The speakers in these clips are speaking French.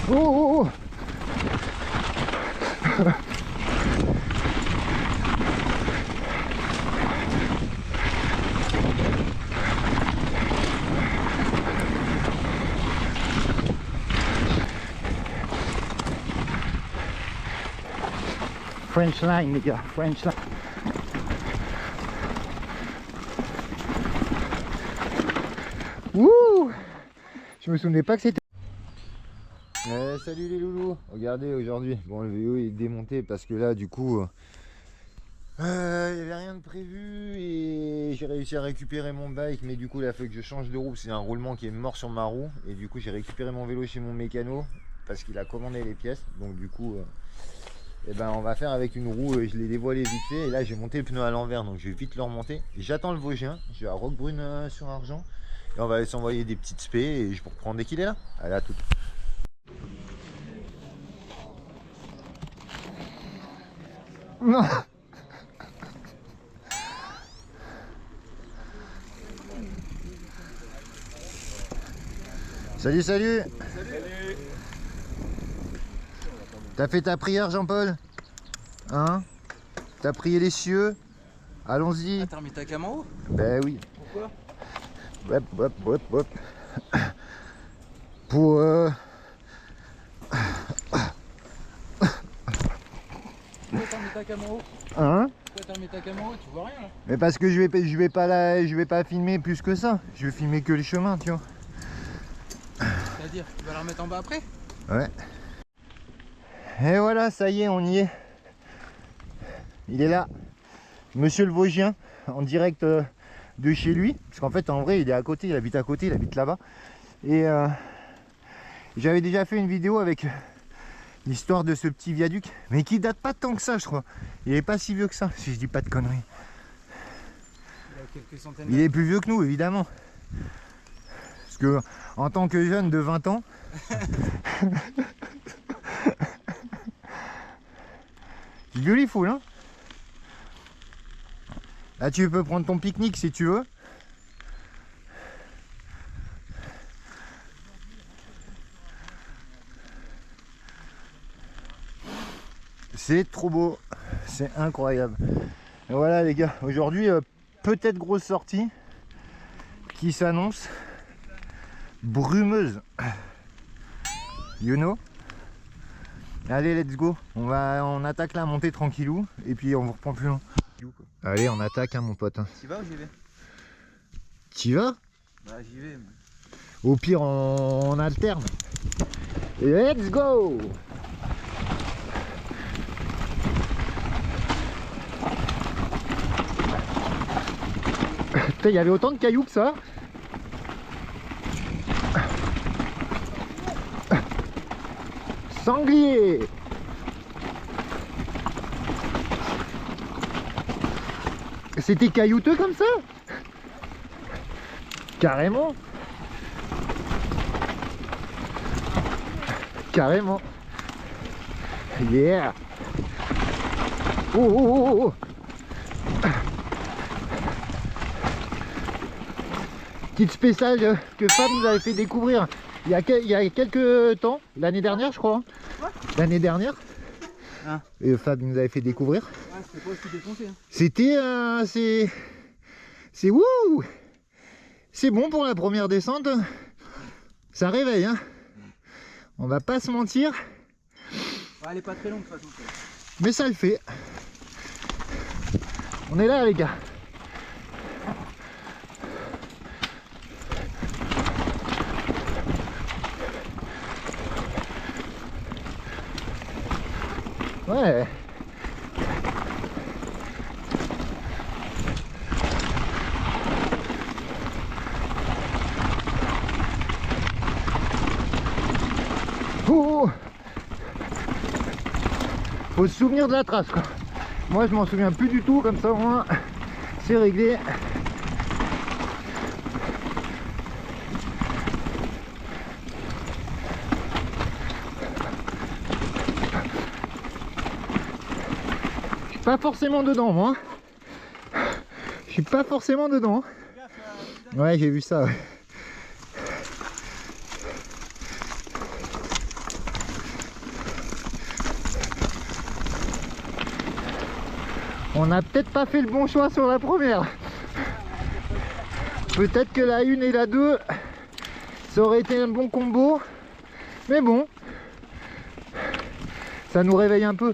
Oh, oh, oh. French line les gars, French line. Wouh! Je me souvenais pas que c'était... salut les loulous, regardez aujourd'hui, bon le vélo est démonté parce que là du coup il n'y avait rien de prévu et j'ai réussi à récupérer mon bike, mais du coup il a fallu que je change de roue, c'est un roulement qui est mort sur ma roue et du coup j'ai récupéré mon vélo chez mon mécano parce qu'il a commandé les pièces, donc du coup et ben on va faire avec une roue, je l'ai dévoilé vite fait et là j'ai monté le pneu à l'envers donc je vais vite le remonter. J'attends le Vosgien, je vais à Roquebrune sur Argent et on va s'envoyer des petites spé et je vous reprends dès qu'il est là. Allez à tout. Non. Salut, salut. Salut. T'as fait ta prière, Jean-Paul? Hein? T'as prié les cieux? Allons-y. Ah, t'as remis ta cam en haut? Ben oui. Pourquoi? Hop, hop, hop, hop. Pour Pourquoi t'as remis ta cam en haut? Hein? Pourquoi t'as remis ta cam en haut? Tu vois rien là? Mais parce que je vais pas filmer plus que ça. Je vais filmer que le chemin, tu vois. C'est-à-dire, tu vas la remettre en bas après? Ouais. Et voilà, ça y est, on y est. Il est là. Monsieur le Vosgien, en direct de chez lui. Parce qu'en fait, en vrai, il est à côté, il habite là-bas. Et j'avais déjà fait une vidéo avec l'histoire de ce petit viaduc, mais qui date pas tant que ça, je crois. Il est pas si vieux que ça, si je dis pas de conneries. Il a quelques centaines Il est plus vieux que nous, évidemment. Parce que, en tant que jeune de 20 ans... Beautiful, hein? Là, tu peux prendre ton pique-nique si tu veux. C'est trop beau, c'est incroyable. Et voilà les gars, aujourd'hui peut-être grosse sortie qui s'annonce, brumeuse, you know. Allez, let's go, on attaque la montée tranquillou et puis on vous reprend plus loin. Allez, on attaque hein, mon pote. T'y vas ou j'y vais? T'y vas? Bah j'y vais. Au pire on alterne. Let's go. Putain, il y avait autant de cailloux que ça. Sanglier. C'était caillouteux comme ça? Carrément. Carrément. Yeah. Oh oh oh oh. Petite spéciale que Fab nous avait fait découvrir il y a quelques temps, l'année dernière je crois. L'année dernière. Ah. Et Fab nous avait fait découvrir. Ouais, c'était pas aussi défoncé. Hein. C'était c'est wouh. C'est bon pour la première descente. Ça réveille hein. On va pas se mentir. Ouais, elle est pas très longue de toute façon. Mais ça le fait. On est là les gars. Ouais. Oh. Faut se souvenir de la trace quoi. Moi je m'en souviens plus du tout, comme ça au moins c'est réglé. Je suis pas forcément dedans moi. Je suis pas forcément dedans. Ouais, j'ai vu ça. Ouais. On n'a peut-être pas fait le bon choix sur la première. Peut-être que la 1 et la 2, ça aurait été un bon combo. Mais bon, ça nous réveille un peu.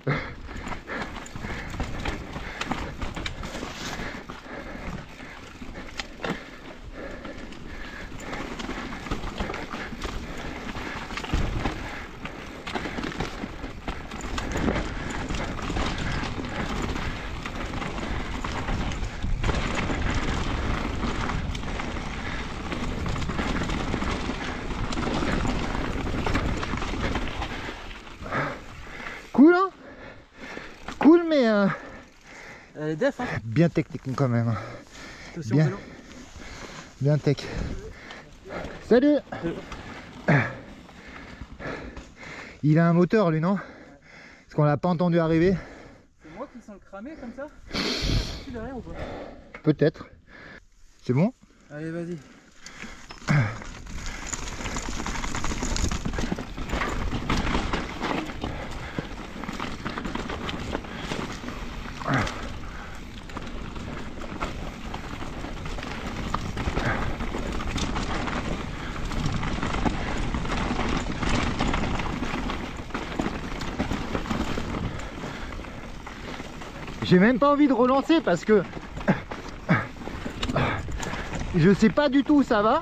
Cool, hein? Cool, mais Elle est def, hein? bien technique quand même. Attention, Bien. vélo. Bien tech. Salut! Il a un moteur lui, non? Parce qu'on l'a pas entendu arriver. C'est moi qui sens le cramer comme ça? Tu derrière ou pas? Peut-être. C'est bon? Allez, vas-y. J'ai même pas envie de relancer parce que je sais pas du tout où ça va.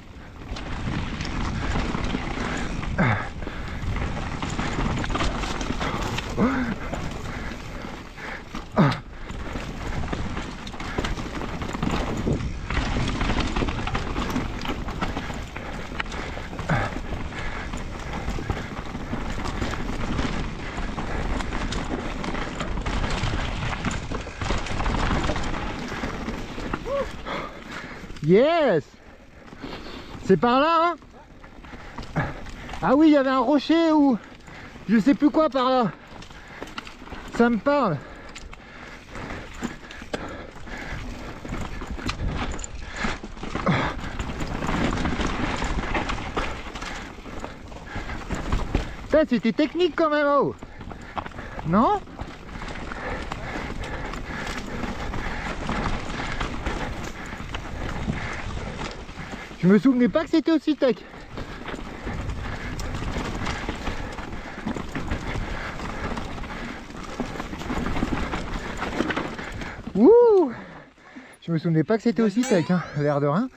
Yes! C'est par là, hein? Ah oui, il y avait un rocher ou je sais plus quoi par là. Ça me parle. Ça, c'était technique quand même, oh! Non? Je me souvenais pas que c'était aussi tech. Wouh! Je me souvenais pas que c'était aussi tech, hein, l'air de rien.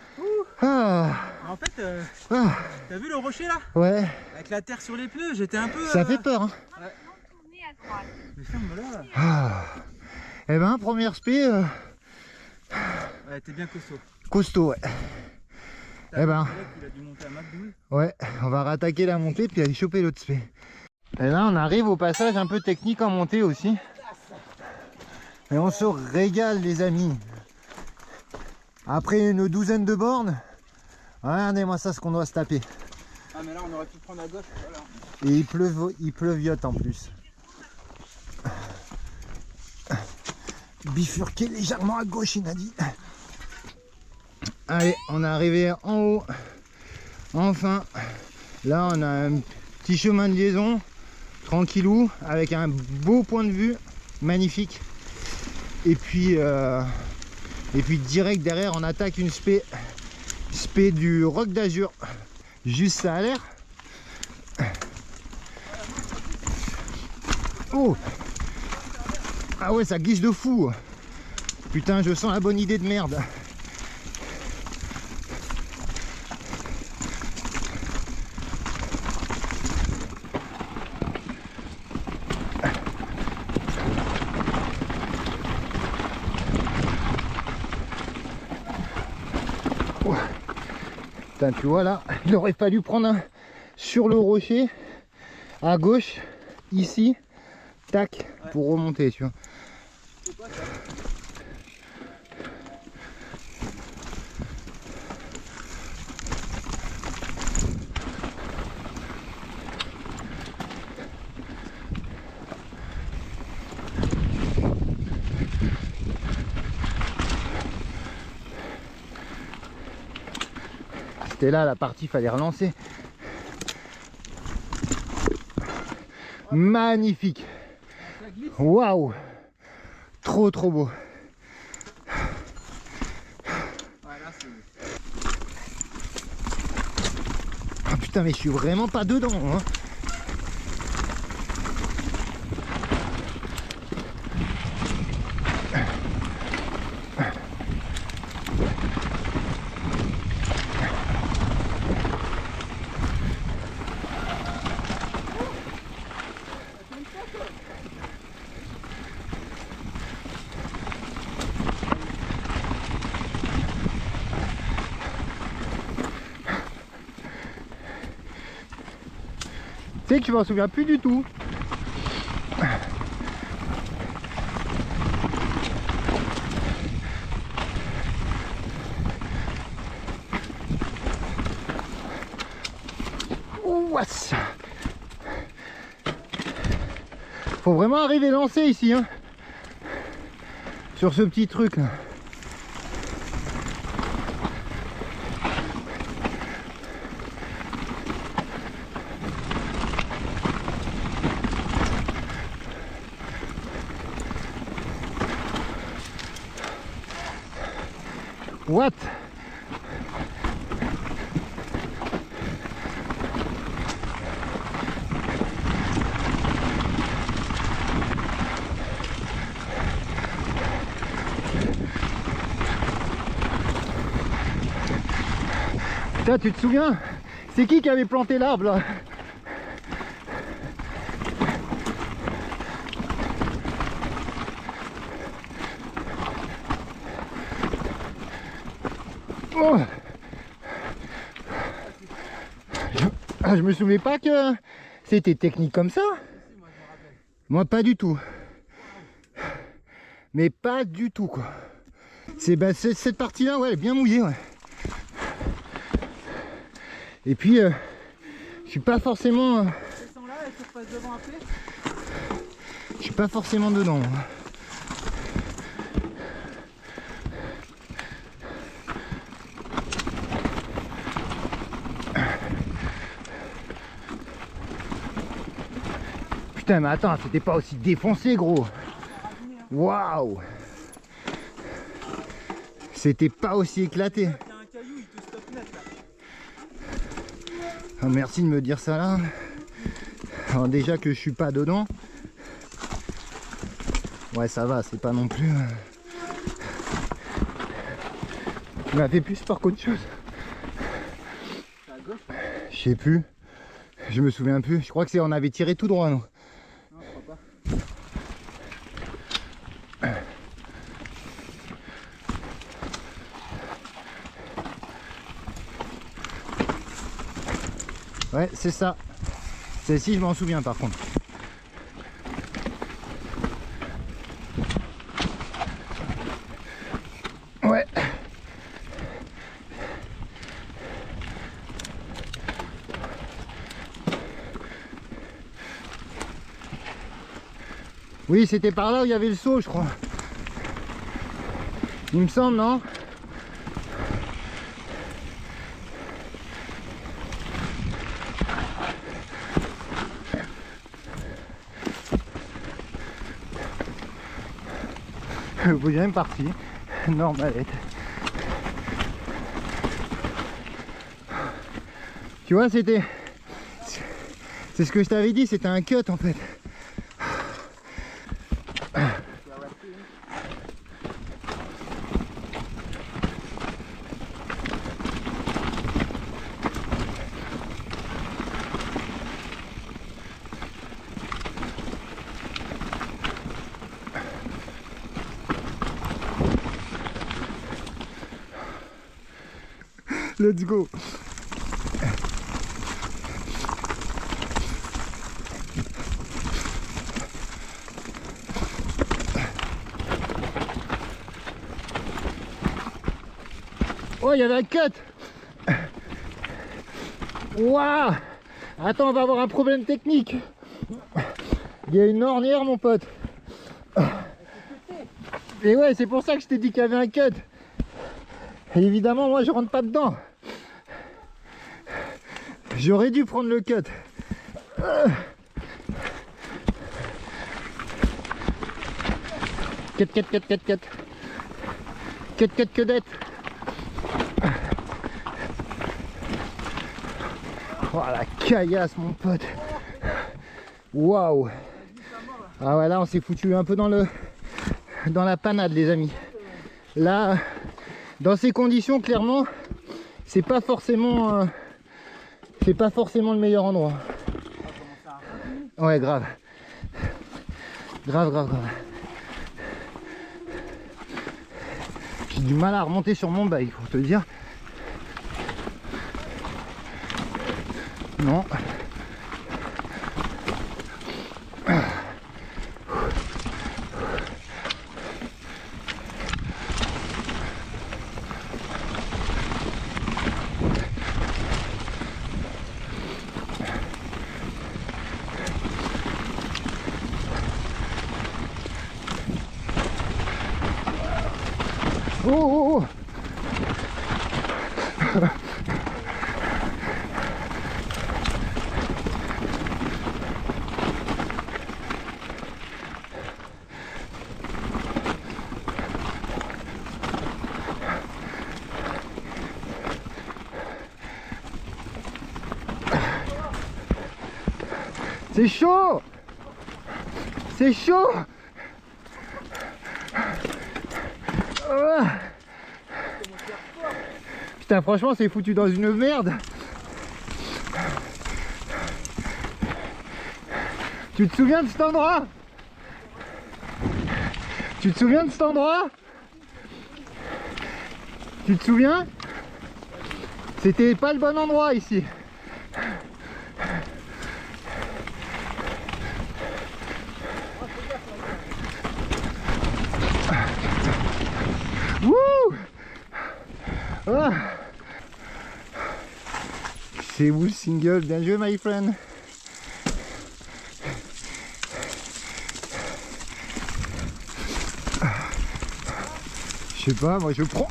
Ah. En fait, Ah. t'as vu le rocher là? Ouais. Avec la terre sur les pneus, j'étais un peu... Ça fait peur, hein. Ouais. Mais ferme-la. Ah. Eh ben, première spé, Ouais, t'es bien costaud. costaud, ouais. Eh ben, Il a dû monter à McDougal. ouais, on va rattaquer la montée puis aller choper l'autre spé. Et là, on arrive au passage un peu technique en montée aussi. Et on se régale, les amis. Après une douzaine de bornes, regardez-moi ça, ce qu'on doit se taper. Ah, mais là, on aurait pu prendre à gauche. Voilà. Et il pleuviote en plus. Bifurquer légèrement à gauche, il a dit. Allez, on est arrivé en haut. Enfin, là on a un petit chemin de liaison, tranquillou, avec un beau point de vue, magnifique. Et puis direct derrière, on attaque une spé du Roc d'Azur. Juste ça a l'air. Oh! Ah ouais, ça glisse de fou. Putain, je sens la bonne idée de merde. Oh. Putain, tu vois là, il aurait fallu prendre un sur le rocher à gauche, ici, tac, ouais, pour remonter, tu vois. C'est quoi ça? C'était là la partie, fallait relancer. Magnifique. Waouh, trop beau. Putain, mais je suis vraiment pas dedans, hein. Tu sais que je m'en souviens plus du tout. Ouass. Faut vraiment arriver lancé ici, hein, sur ce petit truc là. What? Putain, tu te souviens? C'est qui avait planté l'arbre là? Oh, je me souvenais pas que c'était technique comme ça. Moi pas du tout. Mais pas du tout quoi. C'est cette partie là, ouais, elle est bien mouillée, ouais. Et puis je suis pas forcément je suis pas forcément dedans. Putain, mais attends, c'était pas aussi défoncé, gros. Waouh. C'était pas aussi éclaté. Oh, merci de me dire ça là. Alors déjà que je suis pas dedans. Ouais, ça va, c'est pas non plus... Il m'a fait plus peur qu'autre chose. Je sais plus. Je me souviens plus. Je crois que c'est on avait tiré tout droit, non? Non, je crois pas. Ouais, c'est ça. Celle-ci, je m'en souviens par contre. Ouais. Oui, c'était par là où il y avait le seau, je crois. Il me semble, non? Vous êtes même parti. Normalette. Tu vois, c'était... C'est ce que je t'avais dit, c'était un cut en fait. Let's go. Oh, il y avait un cut. Waouh. Attends, on va avoir un problème technique. Il y a une ornière, mon pote. Et ouais, c'est pour ça que je t'ai dit qu'il y avait un cut. Et évidemment, moi, je rentre pas dedans. J'aurais dû prendre le cut. Cut, cut, cut, cut, cut. Cut, cut, cudette. Oh la caillasse mon pote. Waouh. Ah ouais, là on s'est foutu un peu dans la panade les amis. Là, dans ces conditions, clairement, c'est pas forcément le meilleur endroit. Ouais, grave. Grave. J'ai du mal à remonter sur mon bike pour te dire. Non. Oh. C'est chaud. C'est chaud. Putain, franchement, c'est foutu dans une merde. Tu te souviens de cet endroit? Tu te souviens de cet endroit? Tu te souviens? C'était pas le bon endroit ici. Wouh! Ah. C'est où le single? Bien joué my friend. Je sais pas, moi je prends.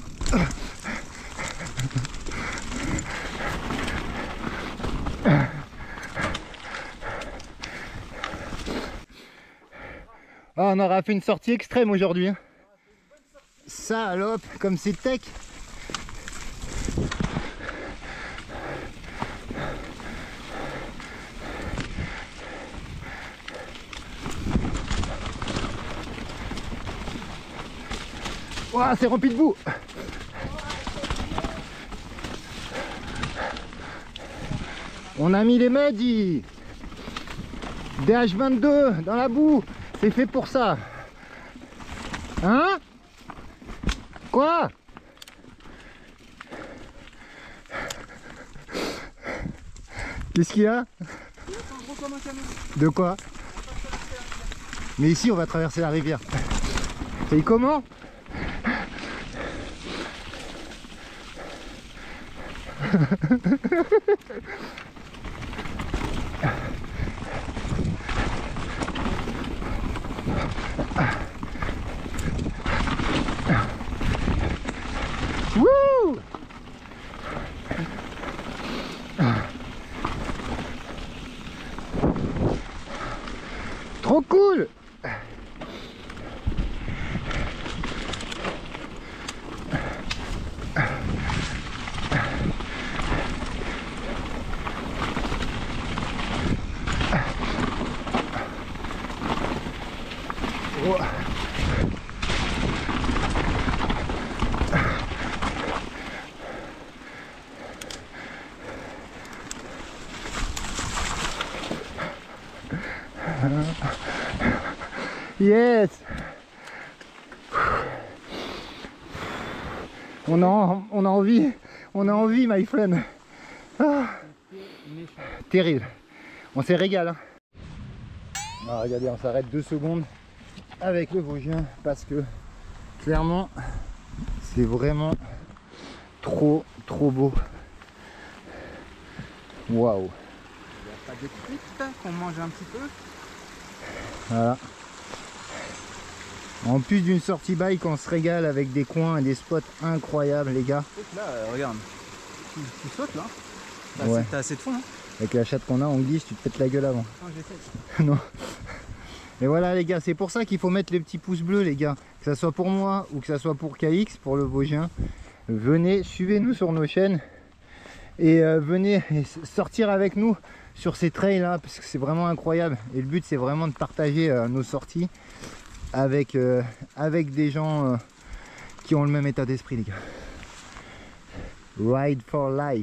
Ah, on aura fait une sortie extrême aujourd'hui. Hein. Salope, comme c'est tech. Ouah, c'est rempli de boue. On a mis les Muddy DH22 dans la boue. C'est fait pour ça. Hein? Quoi? Qu'est-ce qu'il y a? De quoi? Mais ici on va traverser la rivière. Et comment? Wouh! Trop cool! Oh. Yes. On a envie, my friend. Ah. Terrible. On s'est régalé. Hein. Ah, regardez, on s'arrête 2 secondes avec le Vosgien parce que clairement c'est vraiment trop beau. Waouh. Il n'y a pas de frites qu'on mange un petit peu. Voilà. En plus d'une sortie bike, on se régale avec des coins et des spots incroyables les gars. Là, regarde, tu sautes là. T'as Ouais. assez de fond. Hein. Avec la chatte qu'on a, on glisse, tu te pètes la gueule avant. Non, j'essaie. Non. Et voilà les gars, c'est pour ça qu'il faut mettre les petits pouces bleus les gars. Que ça soit pour moi ou que ça soit pour KX, pour le Vosgien. Venez, suivez-nous sur nos chaînes. Et venez sortir avec nous sur ces trails là, parce que c'est vraiment incroyable. Et le but c'est vraiment de partager nos sorties avec, avec des gens qui ont le même état d'esprit, les gars. Ride for life.